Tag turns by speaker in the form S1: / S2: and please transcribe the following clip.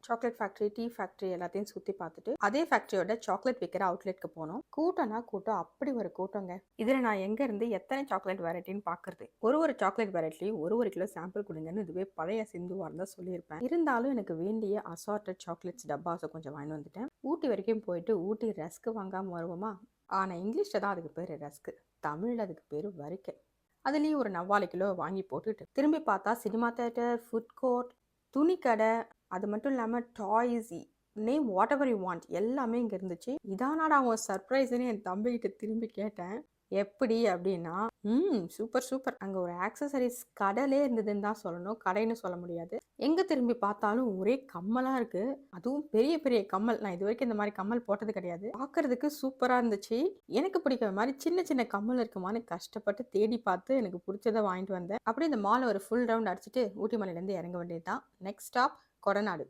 S1: Chocolate factory, tea factory எல்லாத்தையும் சுற்றி பார்த்துட்டு அதே ஃபேக்ட்ரியோட சாக்லேட் விற்கிற அவுட்லெட்க்கு போனோம். கூட்டம்னா கூட்டம், அப்படி ஒரு கூட்டங்க. இதில் நான் எங்கேருந்து எத்தனை சாக்லேட் வெரைட்டின்னு பார்க்குறது. ஒரு சாக்லேட் வெரைட்டிலையும் ஒரு கிலோ சாம்பிள் கொடுங்கன்னு இதுவே பழைய சிந்துவாக இருந்தால் சொல்லியிருப்பேன். இருந்தாலும் எனக்கு வேண்டிய அசார்டட் சாக்லேட்ஸ் டப்பாஸை கொஞ்சம் வாங்கி வந்துட்டேன். ஊட்டி வரைக்கும் போயிட்டு ஊட்டி ரஸ்க்கு வாங்காமல் வருவோமா? ஆனால் இங்கிலீஷில் தான் அதுக்கு பேர் ரஸ்க்கு, தமிழில் அதுக்கு பேர் வரிக்கை. அதுலேயும் ஒரு 4 கிலோ வாங்கி போட்டுட்டு திரும்பி பார்த்தா சினிமா தேட்டர், ஃபுட் கோர்ட், துணி கடை, அது மட்டும் இல்லாமல் toys, name what ever you want எல்லாமே இங்கே இருந்துச்சு. இதானாடா அவன் சர்ப்ரைஸ்ன்னு என் தம்பிக்கிட்ட திரும்பி கேட்டேன். எப்படி அப்படின்னா, சூப்பர் சூப்பர். அங்கே ஒரு ஆக்சசரிஸ் கடையிலே இருந்ததுன்னு தான் சொல்லணும், கடைன்னு சொல்ல முடியாது. எங்கே திரும்பி பார்த்தாலும் ஒரே கம்மலாக இருக்குது. அதுவும் பெரிய பெரிய கம்மல். நான் இது வரைக்கும் இந்த மாதிரி கம்மல் போட்டது கிடையாது. பார்க்கறதுக்கு சூப்பராக இருந்துச்சு. எனக்கு பிடிக்கிற மாதிரி சின்ன சின்ன கம்மல் இருக்குமான்னு கஷ்டப்பட்டு தேடி பார்த்து எனக்கு பிடிச்சதை வாங்கிட்டு வந்தேன். அப்படியே இந்த மாலை ஒரு ஃபுல் ரவுண்ட் அடிச்சுட்டு ஊட்டி மலையிலேருந்து இறங்க வேண்டியது தான். Next stop Kodanad.